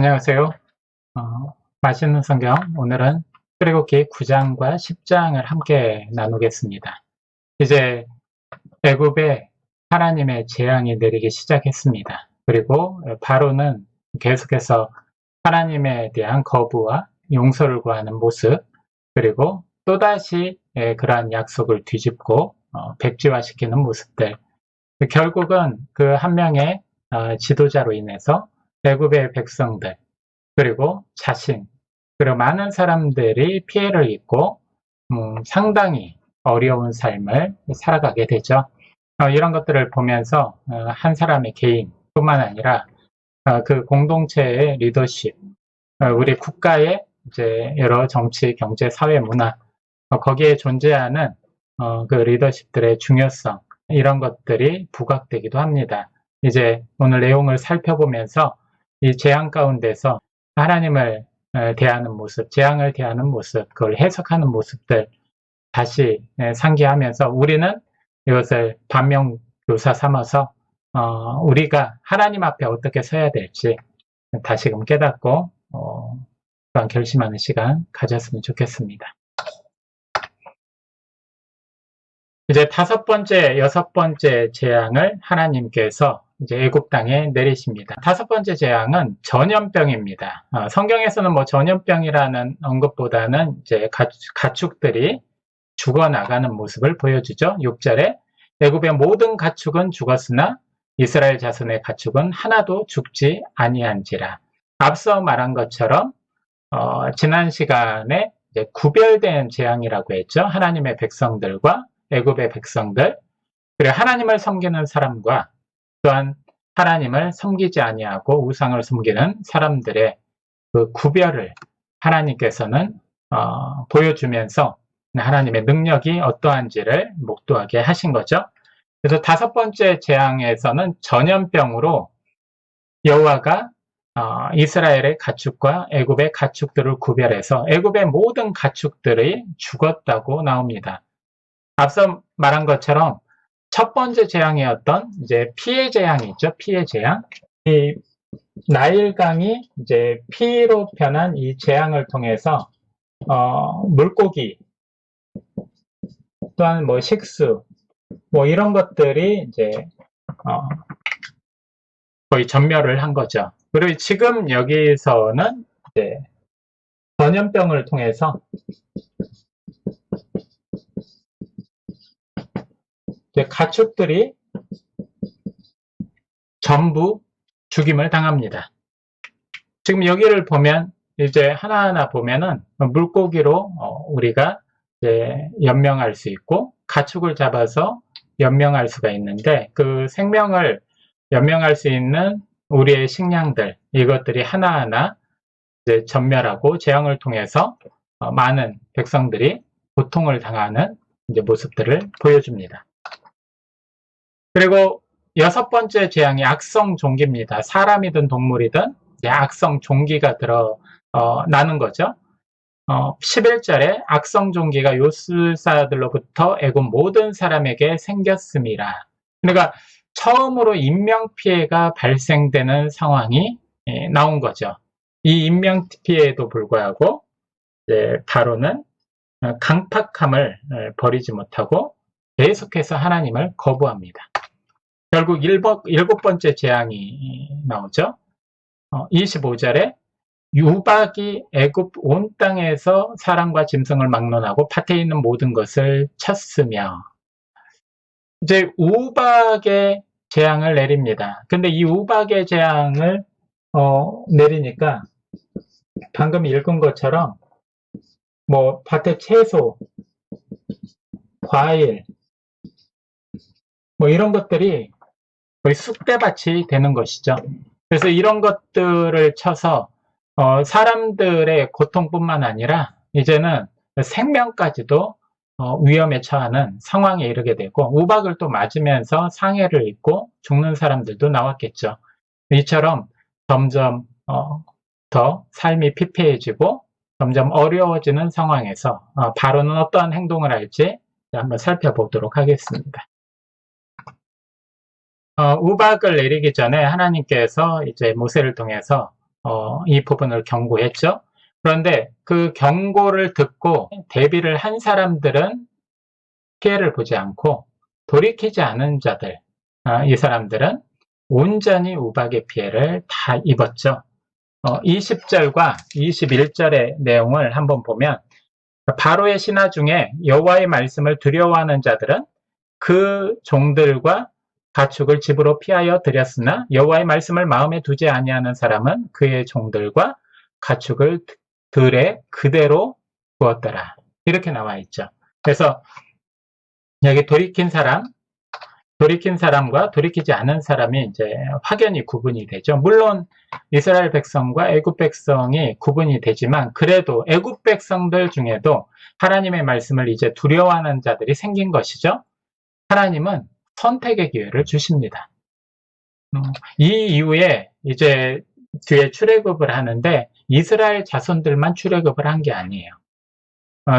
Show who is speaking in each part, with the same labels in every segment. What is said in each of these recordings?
Speaker 1: 안녕하세요. 맛있는 성경, 오늘은 출애굽기 9장과 10장을 함께 나누겠습니다. 이제 애굽에 하나님의 재앙이 내리기 시작했습니다. 그리고 바로는 계속해서 하나님에 대한 거부와 용서를 구하는 모습, 그리고 또다시 그러한 약속을 뒤집고 백지화시키는 모습들, 결국은 그 한 명의 지도자로 인해서 애굽의 백성들, 그리고 자신, 그리고 많은 사람들이 피해를 입고 상당히 어려운 삶을 살아가게 되죠. 이런 것들을 보면서 한 사람의 개인뿐만 아니라 그 공동체의 리더십, 우리 국가의 이제 여러 정치, 경제, 사회, 문화, 거기에 존재하는 그 리더십들의 중요성, 이런 것들이 부각되기도 합니다. 이제 오늘 내용을 살펴보면서 이 재앙 가운데서 하나님을 대하는 모습, 재앙을 대하는 모습, 그걸 해석하는 모습들 다시 상기하면서 우리는 이것을 반면교사 삼아서 우리가 하나님 앞에 어떻게 서야 될지 다시금 깨닫고 또한 결심하는 시간 가졌으면 좋겠습니다. 이제 다섯 번째, 여섯 번째 재앙을 하나님께서 이제 애굽 땅에 내리십니다. 다섯 번째 재앙은 전염병입니다. 성경에서는 뭐 전염병이라는 언급보다는 이제 가축들이 죽어나가는 모습을 보여주죠. 6절에 애굽의 모든 가축은 죽었으나 이스라엘 자손의 가축은 하나도 죽지 아니한지라. 앞서 말한 것처럼 지난 시간에 이제 구별된 재앙이라고 했죠. 하나님의 백성들과 애굽의 백성들, 그리고 하나님을 섬기는 사람과 또한 하나님을 섬기지 아니하고 우상을 섬기는 사람들의 그 구별을 하나님께서는 보여주면서 하나님의 능력이 어떠한지를 목도하게 하신 거죠. 그래서 다섯 번째 재앙에서는 전염병으로 여호와가 이스라엘의 가축과 애굽의 가축들을 구별해서 애굽의 모든 가축들이 죽었다고 나옵니다. 앞서 말한 것처럼 첫 번째 재앙이었던 이제 피해 재앙이 있죠. 피해 재앙. 이 나일강이 이제 피로 변한 이 재앙을 통해서 물고기 또한 뭐 식수 뭐 이런 것들이 이제 거의 전멸을 한 거죠. 그리고 지금 여기서는 이제 전염병을 통해서 이제 가축들이 전부 죽임을 당합니다. 지금 여기를 보면 이제 하나하나 보면은 물고기로 우리가 이제 연명할 수 있고 가축을 잡아서 연명할 수가 있는데 그 생명을 연명할 수 있는 우리의 식량들 이것들이 하나하나 이제 전멸하고 재앙을 통해서 많은 백성들이 고통을 당하는 이제 모습들을 보여줍니다. 그리고 여섯 번째 재앙이 악성 종기입니다. 사람이든 동물이든 악성 종기가 나는 거죠. 11절에 악성 종기가 요술사들로부터 애굽 모든 사람에게 생겼음이라. 그러니까 처음으로 인명피해가 발생되는 상황이 나온 거죠. 이 인명피해에도 불구하고 바로는 강팍함을 버리지 못하고 계속해서 하나님을 거부합니다. 결국 일곱 번째 재앙이 나오죠. 25절에 유박이 애굽 온 땅에서 사람과 짐승을 막론하고 밭에 있는 모든 것을 쳤으며 이제 우박의 재앙을 내립니다. 근데 이 우박의 재앙을 내리니까 방금 읽은 것처럼 뭐 밭에 채소, 과일 뭐 이런 것들이 거의 쑥대밭이 되는 것이죠. 그래서 이런 것들을 쳐서 사람들의 고통뿐만 아니라 이제는 생명까지도 위험에 처하는 상황에 이르게 되고 우박을 또 맞으면서 상해를 입고 죽는 사람들도 나왔겠죠. 이처럼 점점 더 삶이 피폐해지고 점점 어려워지는 상황에서 바로는 어떠한 행동을 할지 한번 살펴보도록 하겠습니다. 우박을 내리기 전에 하나님께서 이제 모세를 통해서 이 부분을 경고했죠. 그런데 그 경고를 듣고 대비를 한 사람들은 피해를 보지 않고 돌이키지 않은 자들, 이 사람들은 온전히 우박의 피해를 다 입었죠. 20절과 21절의 내용을 한번 보면 바로의 신하 중에 여호와의 말씀을 두려워하는 자들은 그 종들과 가축을 집으로 피하여 들였으나 여호와의 말씀을 마음에 두지 아니하는 사람은 그의 종들과 가축을 들에 그대로 두었더라. 이렇게 나와 있죠. 그래서 여기 돌이킨 사람과 돌이키지 않은 사람이 이제 확연히 구분이 되죠. 물론 이스라엘 백성과 애굽 백성이 구분이 되지만 그래도 애굽 백성들 중에도 하나님의 말씀을 이제 두려워하는 자들이 생긴 것이죠. 하나님은 선택의 기회를 주십니다. 이 이후에 이제 뒤에 출애굽을 하는데 이스라엘 자손들만 출애굽을 한 게 아니에요.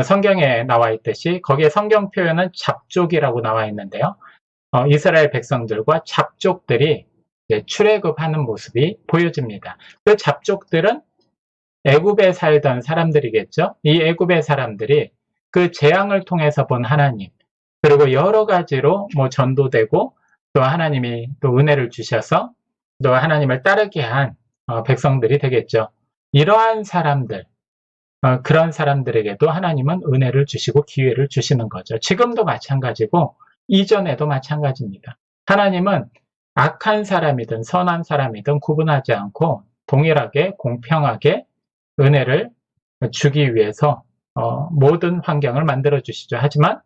Speaker 1: 성경에 나와 있듯이 거기에 성경 표현은 잡족이라고 나와 있는데요. 이스라엘 백성들과 잡족들이 출애굽하는 모습이 보여집니다. 그 잡족들은 애굽에 살던 사람들이겠죠. 이 애굽의 사람들이 그 재앙을 통해서 본 하나님, 그리고 여러 가지로 전도되고 또 하나님이 또 은혜를 주셔서 또 하나님을 따르게 한 백성들이 되겠죠. 이러한 사람들, 그런 사람들에게도 하나님은 은혜를 주시고 기회를 주시는 거죠. 지금도 마찬가지고 이전에도 마찬가지입니다. 하나님은 악한 사람이든 선한 사람이든 구분하지 않고 동일하게 공평하게 은혜를 주기 위해서 모든 환경을 만들어 주시죠. 하지만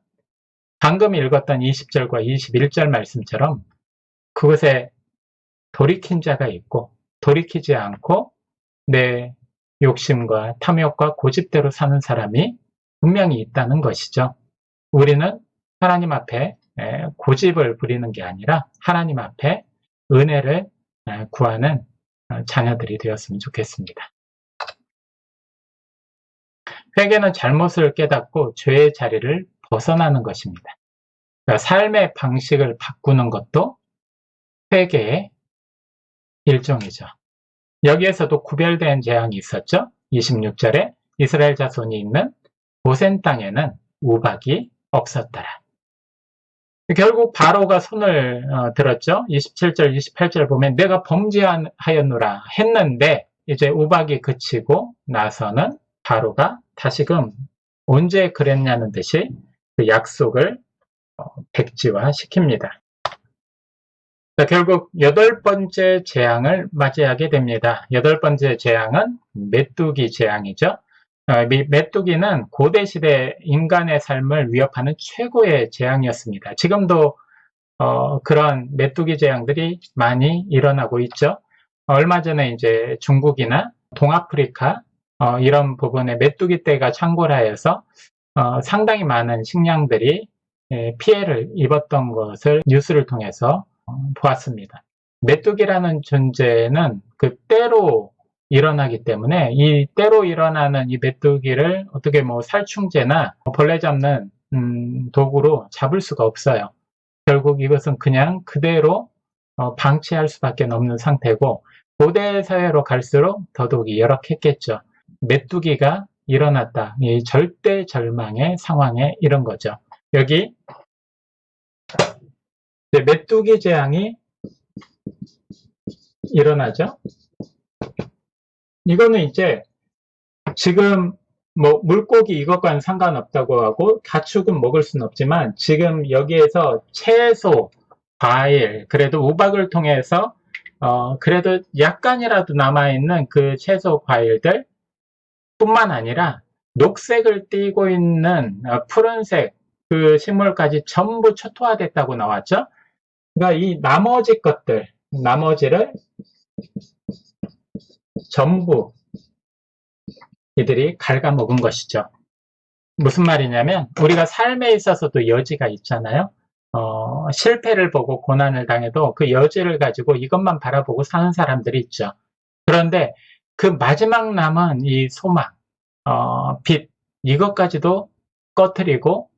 Speaker 1: 방금 읽었던 20절과 21절 말씀처럼 그것에 돌이킨 자가 있고 돌이키지 않고 내 욕심과 탐욕과 고집대로 사는 사람이 분명히 있다는 것이죠. 우리는 하나님 앞에 고집을 부리는 게 아니라 하나님 앞에 은혜를 구하는 자녀들이 되었으면 좋겠습니다. 회개는 잘못을 깨닫고 죄의 자리를 벗어나는 것입니다. 그러니까 삶의 방식을 바꾸는 것도 회개의 일종이죠. 여기에서도 구별된 재앙이 있었죠. 26절에 이스라엘 자손이 있는 고센 땅에는 우박이 없었더라. 결국 바로가 손을 들었죠. 27절, 28절 보면 내가 범죄하였노라 했는데 이제 우박이 그치고 나서는 바로가 다시금 언제 그랬냐는 듯이 그 약속을 백지화 시킵니다. 결국 8번째 재앙을 맞이하게 됩니다. 8번째 재앙은 메뚜기 재앙이죠. 메뚜기는 고대시대 인간의 삶을 위협하는 최고의 재앙이었습니다. 지금도 그런 메뚜기 재앙들이 많이 일어나고 있죠. 얼마 전에 이제 중국이나 동아프리카 이런 부분에 메뚜기 떼가 창궐하여서 상당히 많은 식량들이 피해를 입었던 것을 뉴스를 통해서 보았습니다. 메뚜기라는 존재는 그 때로 일어나기 때문에 이 때로 일어나는 이 메뚜기를 어떻게 살충제나 벌레 잡는 도구로 잡을 수가 없어요. 결국 이것은 그냥 그대로 방치할 수밖에 없는 상태고 고대 사회로 갈수록 더더욱이 열악했겠죠. 메뚜기가 일어났다. 이 절대 절망의 상황에 이른 거죠. 여기 메뚜기 재앙이 일어나죠. 이거는 이제 지금 물고기 이것과는 상관없다고 하고 가축은 먹을 수는 없지만 지금 여기에서 채소, 과일, 그래도 우박을 통해서 그래도 약간이라도 남아있는 그 채소, 과일들 뿐만 아니라 녹색을 띠고 있는 푸른색 그 식물까지 전부 초토화됐다고 나왔죠. 그러니까 이 나머지 것들, 나머지를 전부 이들이 갉아먹은 것이죠. 무슨 말이냐면 우리가 삶에 있어서도 여지가 있잖아요. 실패를 보고 고난을 당해도 그 여지를 가지고 이것만 바라보고 사는 사람들이 있죠. 그런데 그 마지막 남은 이 소망, 빛, 이것까지도 꺼트리고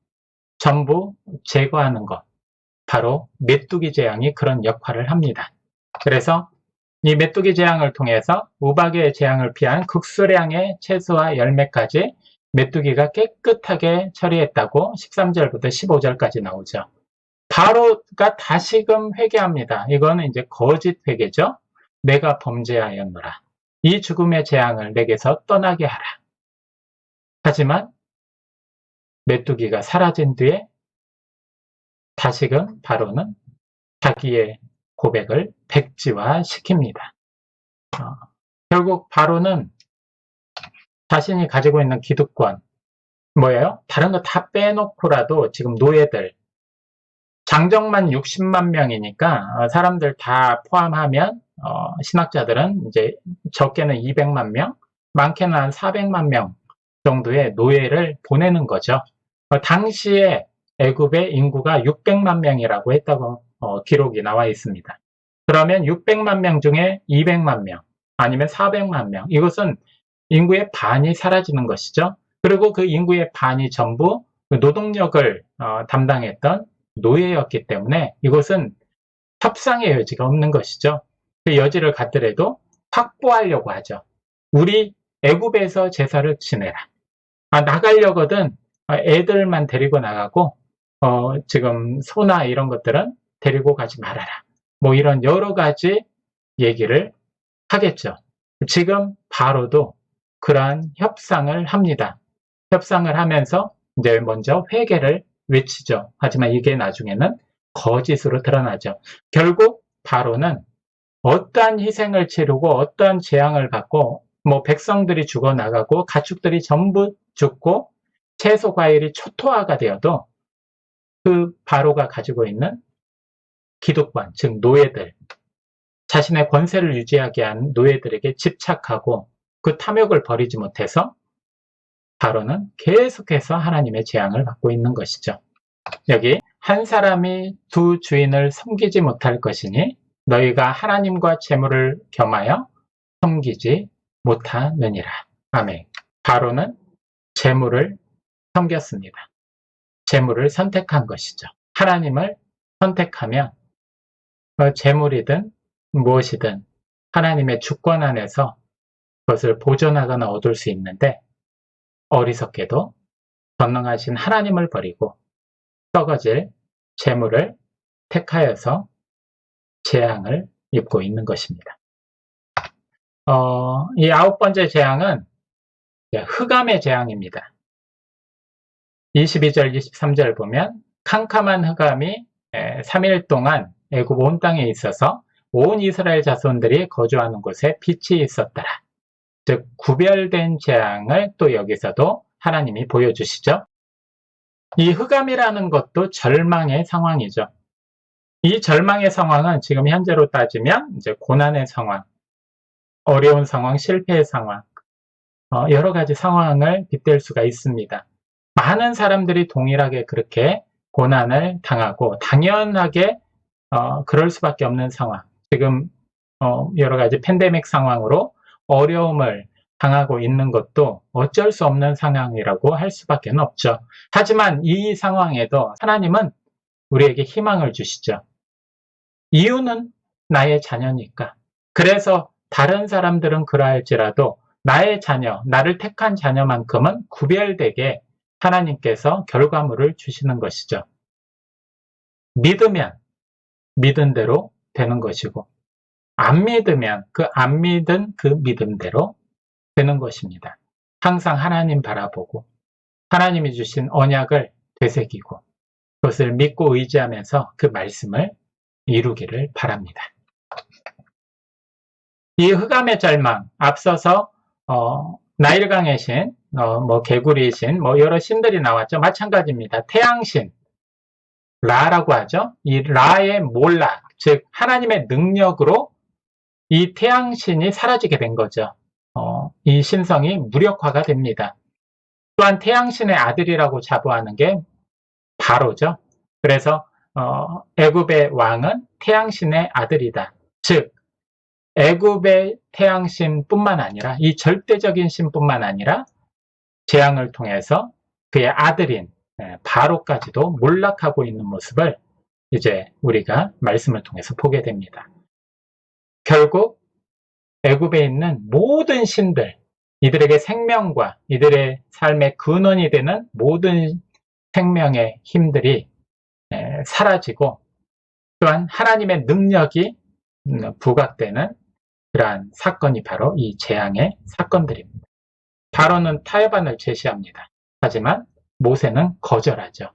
Speaker 1: 전부 제거하는 것, 바로 메뚜기 재앙이 그런 역할을 합니다. 그래서 이 메뚜기 재앙을 통해서 우박의 재앙을 피한 극수량의 채소와 열매까지 메뚜기가 깨끗하게 처리했다고 13절부터 15절까지 나오죠. 바로가 다시금 회개합니다. 이거는 이제 거짓 회개죠. 내가 범죄하였노라. 이 죽음의 재앙을 내게서 떠나게 하라. 하지만 메뚜기가 사라진 뒤에 다시금 바로는 자기의 고백을 백지화시킵니다. 결국 바로는 자신이 가지고 있는 기득권, 뭐예요? 다른 거 다 빼놓고라도 지금 노예들, 장정만 60만 명이니까 사람들 다 포함하면 신학자들은 이제 적게는 200만 명, 많게는 한 400만 명 정도의 노예를 보내는 거죠. 당시에 애굽의 인구가 600만 명이라고 했다고 기록이 나와 있습니다. 그러면 600만 명 중에 200만 명 아니면 400만 명, 이것은 인구의 반이 사라지는 것이죠. 그리고 그 인구의 반이 전부 노동력을 담당했던 노예였기 때문에 이것은 협상의 여지가 없는 것이죠. 그 여지를 갖더라도 확보하려고 하죠. 우리 애굽에서 제사를 지내라. 나가려거든 애들만 데리고 나가고 지금 소나 이런 것들은 데리고 가지 말아라. 뭐 이런 여러 가지 얘기를 하겠죠. 지금 바로도 그러한 협상을 합니다. 협상을 하면서 이제 먼저 회개를 외치죠. 하지만 이게 나중에는 거짓으로 드러나죠. 결국 바로는 어떠한 희생을 치르고 어떠한 재앙을 받고 뭐 백성들이 죽어나가고 가축들이 전부 죽고 채소 과일이 초토화가 되어도 그 바로가 가지고 있는 기득권, 즉 노예들, 자신의 권세를 유지하게 한 노예들에게 집착하고 그 탐욕을 버리지 못해서 바로는 계속해서 하나님의 재앙을 받고 있는 것이죠. 여기 한 사람이 두 주인을 섬기지 못할 것이니 너희가 하나님과 재물을 겸하여 섬기지 못하느니라. 아멘. 바로는 재물을 섬겼습니다. 재물을 선택한 것이죠. 하나님을 선택하면 재물이든 무엇이든 하나님의 주권 안에서 그것을 보존하거나 얻을 수 있는데 어리석게도 전능하신 하나님을 버리고 썩어질 재물을 택하여서 재앙을 입고 있는 것입니다. 이 9번째 재앙은 흑암의 재앙입니다. 22절, 23절 보면 캄캄한 흑암이 3일 동안 애굽 온 땅에 있어서 온 이스라엘 자손들이 거주하는 곳에 빛이 있었더라. 즉 구별된 재앙을 또 여기서도 하나님이 보여주시죠. 이 흑암이라는 것도 절망의 상황이죠. 이 절망의 상황은 지금 현재로 따지면 이제 고난의 상황, 어려운 상황, 실패의 상황, 여러 가지 상황을 빗댈 수가 있습니다. 많은 사람들이 동일하게 그렇게 고난을 당하고 당연하게 그럴 수밖에 없는 상황. 지금 여러 가지 팬데믹 상황으로 어려움을 당하고 있는 것도 어쩔 수 없는 상황이라고 할 수밖에 없죠. 하지만 이 상황에도 하나님은 우리에게 희망을 주시죠. 이유는 나의 자녀니까. 그래서 다른 사람들은 그러할지라도 나의 자녀, 나를 택한 자녀만큼은 구별되게 하나님께서 결과물을 주시는 것이죠. 믿으면 믿은 대로 되는 것이고 안 믿으면 안 믿은 그 믿음대로 되는 것입니다. 항상 하나님 바라보고 하나님이 주신 언약을 되새기고 그것을 믿고 의지하면서 그 말씀을 이루기를 바랍니다. 이 흑암의 절망, 앞서서 나일강의 신, 개구리 신, 여러 신들이 나왔죠. 마찬가지입니다. 태양신, 라라고 하죠. 이 라의 몰라, 즉 하나님의 능력으로 이 태양신이 사라지게 된 거죠. 이 신성이 무력화가 됩니다. 또한 태양신의 아들이라고 자부하는 게 바로죠. 그래서 애굽의 왕은 태양신의 아들이다. 즉 애굽의 태양신뿐만 아니라 이 절대적인 신뿐만 아니라 재앙을 통해서 그의 아들인 바로까지도 몰락하고 있는 모습을 이제 우리가 말씀을 통해서 보게 됩니다. 결국 애굽에 있는 모든 신들, 이들에게 생명과 이들의 삶의 근원이 되는 모든 생명의 힘들이 사라지고 또한 하나님의 능력이 부각되는 그러한 사건이 바로 이 재앙의 사건들입니다. 바로는 타협안을 제시합니다. 하지만 모세는 거절하죠.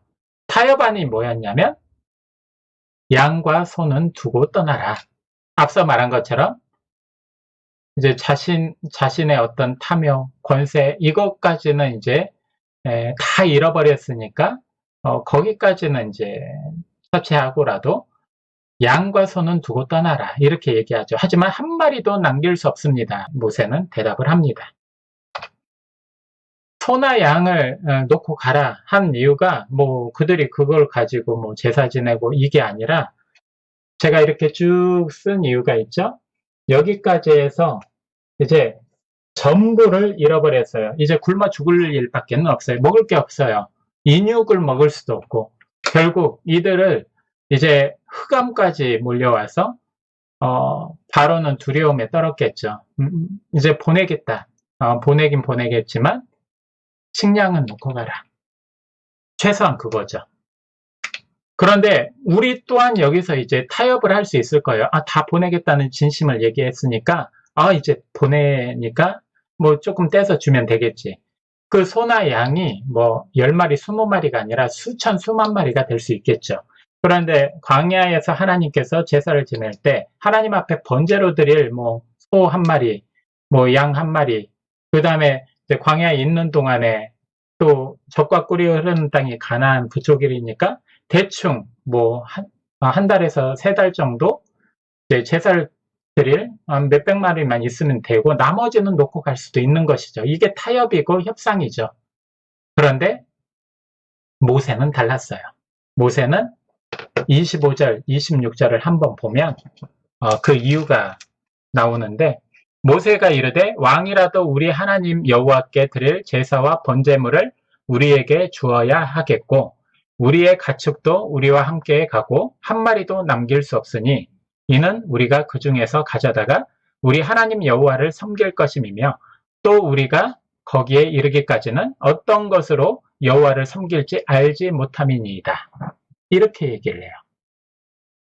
Speaker 1: 타협안이 뭐였냐면 양과 소는 두고 떠나라. 앞서 말한 것처럼 이제 자신의 어떤 탐욕, 권세 이것까지는 이제 다 잃어버렸으니까 거기까지는 이제 처치하고라도 양과 소는 두고 떠나라 이렇게 얘기하죠. 하지만 한 마리도 남길 수 없습니다. 모세는 대답을 합니다. 소나 양을 놓고 가라 한 이유가 뭐 그들이 그걸 가지고 뭐 제사 지내고 이게 아니라 제가 이렇게 쭉 쓴 이유가 있죠. 여기까지 해서 이제 전부를 잃어버렸어요. 이제 굶어 죽을 일밖에 없어요. 먹을 게 없어요. 인육을 먹을 수도 없고 결국 이들을 이제 흑암까지 몰려와서 바로는 두려움에 떨었겠죠. 이제 보내겠다. 보내긴 보내겠지만 식량은 놓고 가라. 최소한 그거죠. 그런데 우리 또한 여기서 이제 타협을 할 수 있을 거예요. 다 보내겠다는 진심을 얘기했으니까 이제 보내니까 뭐 조금 떼서 주면 되겠지. 그 소나 양이 뭐 10마리, 20마리가 아니라 수천, 수만 마리가 될 수 있겠죠. 그런데 광야에서 하나님께서 제사를 지낼 때 하나님 앞에 번제로 드릴 뭐 소 한 마리, 뭐 양 한 마리, 그 다음에 광야에 있는 동안에 또 젖과 꿀이 흐르는 땅이 가나안 그쪽이니까 대충 뭐 한 달에서 3달 정도 제사를 드릴 몇백 마리만 있으면 되고 나머지는 놓고 갈 수도 있는 것이죠. 이게 타협이고 협상이죠. 그런데 모세는 달랐어요. 모세는 25절, 26절을 한번 보면 그 이유가 나오는데 모세가 이르되 왕이라도 우리 하나님 여호와께 드릴 제사와 번제물을 우리에게 주어야 하겠고 우리의 가축도 우리와 함께 가고 한 마리도 남길 수 없으니 이는 우리가 그 중에서 가져다가 우리 하나님 여호와를 섬길 것임이며 또 우리가 거기에 이르기까지는 어떤 것으로 여호와를 섬길지 알지 못함이니이다. 이렇게 얘기를 해요.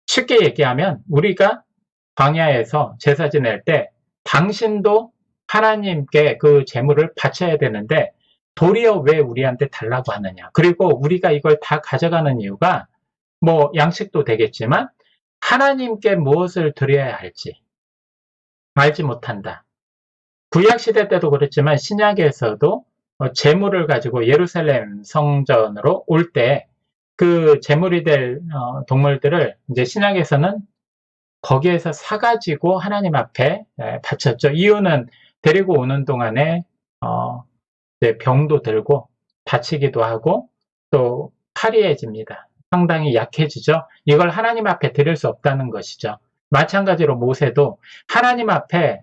Speaker 1: 쉽게 얘기하면 우리가 광야에서 제사 지낼 때 당신도 하나님께 그 제물을 바쳐야 되는데 도리어 왜 우리한테 달라고 하느냐. 그리고 우리가 이걸 다 가져가는 이유가 뭐 양식도 되겠지만 하나님께 무엇을 드려야 할지 알지 못한다. 구약시대 때도 그렇지만 신약에서도 제물을 가지고 예루살렘 성전으로 올 때 그 제물이 될 동물들을 이제 신약에서는 거기에서 사가지고 하나님 앞에 바쳤죠. 이유는 데리고 오는 동안에 병도 들고 다치기도 하고 또 파리해집니다. 상당히 약해지죠. 이걸 하나님 앞에 드릴 수 없다는 것이죠. 마찬가지로 모세도 하나님 앞에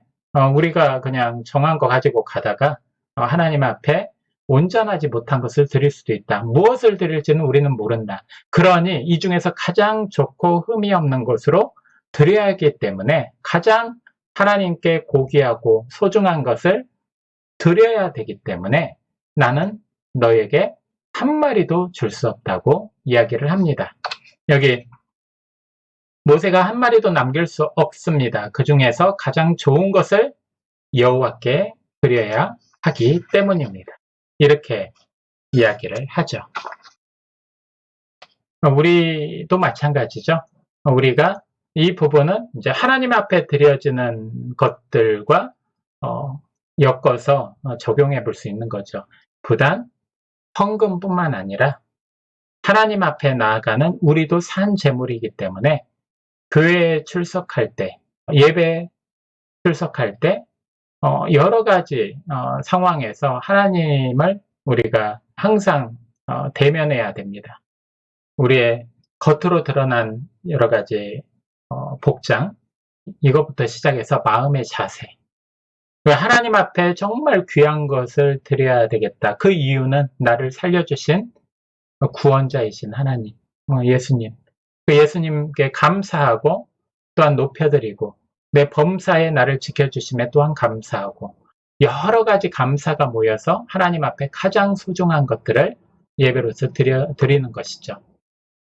Speaker 1: 우리가 그냥 정한 거 가지고 가다가 하나님 앞에 온전하지 못한 것을 드릴 수도 있다. 무엇을 드릴지는 우리는 모른다. 그러니 이 중에서 가장 좋고 흠이 없는 것으로 드려야 하기 때문에 가장 하나님께 고귀하고 소중한 것을 드려야 되기 때문에 나는 너에게 한 마리도 줄 수 없다고 이야기를 합니다. 여기 모세가 한 마리도 남길 수 없습니다. 그 중에서 가장 좋은 것을 여호와께 드려야 하기 때문입니다. 이렇게 이야기를 하죠. 우리도 마찬가지죠. 우리가 이 부분은 이제 하나님 앞에 드려지는 것들과 엮어서 적용해 볼 수 있는 거죠. 부단 헌금뿐만 아니라 하나님 앞에 나아가는 우리도 산 제물이기 때문에 교회에 출석할 때, 예배 출석할 때 여러 가지 상황에서 하나님을 우리가 항상 대면해야 됩니다. 우리의 겉으로 드러난 여러 가지 복장, 이것부터 시작해서 마음의 자세, 하나님 앞에 정말 귀한 것을 드려야 되겠다. 그 이유는 나를 살려주신 구원자이신 하나님, 예수님. 그 예수님께 감사하고 또한 높여드리고 내 범사에 나를 지켜주심에 또한 감사하고 여러 가지 감사가 모여서 하나님 앞에 가장 소중한 것들을 예배로서 드리는 것이죠.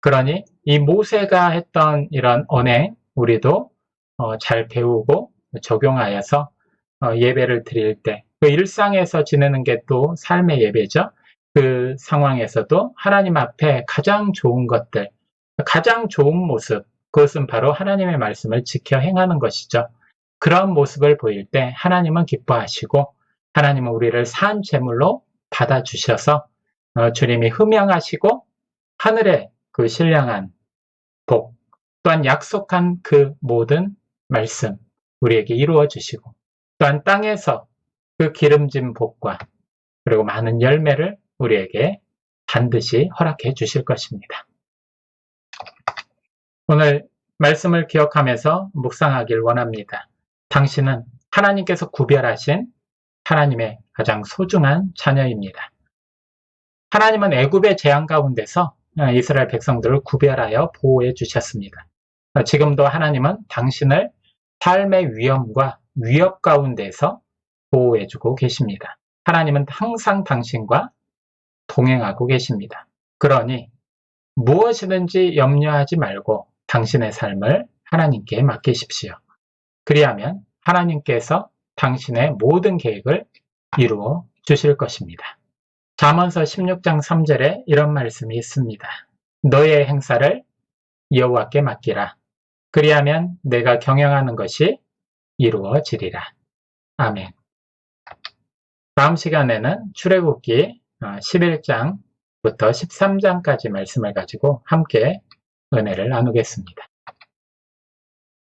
Speaker 1: 그러니 이 모세가 했던 이런 언행 우리도 잘 배우고 적용하여서 예배를 드릴 때 그 일상에서 지내는 게 또 삶의 예배죠. 그 상황에서도 하나님 앞에 가장 좋은 것들, 가장 좋은 모습, 그것은 바로 하나님의 말씀을 지켜 행하는 것이죠. 그런 모습을 보일 때 하나님은 기뻐하시고 하나님은 우리를 산 제물로 받아주셔서 주님이 흠양하시고 하늘의 그 신령한 복 또한 약속한 그 모든 말씀 우리에게 이루어 주시고 또한 땅에서 그 기름진 복과 그리고 많은 열매를 우리에게 반드시 허락해 주실 것입니다. 오늘 말씀을 기억하면서 묵상하길 원합니다. 당신은 하나님께서 구별하신 하나님의 가장 소중한 자녀입니다. 하나님은 애굽의 재앙 가운데서 이스라엘 백성들을 구별하여 보호해 주셨습니다. 지금도 하나님은 당신을 삶의 위험과 위협 가운데서 보호해 주고 계십니다. 하나님은 항상 당신과 동행하고 계십니다. 그러니 무엇이든지 염려하지 말고 당신의 삶을 하나님께 맡기십시오. 그리하면 하나님께서 당신의 모든 계획을 이루어 주실 것입니다. 잠언서 16장 3절에 이런 말씀이 있습니다. 너의 행사를 여호와께 맡기라. 그리하면 내가 경영하는 것이 이루어지리라. 아멘. 다음 시간에는 출애굽기 11장부터 13장까지 말씀을 가지고 함께 은혜를 나누겠습니다.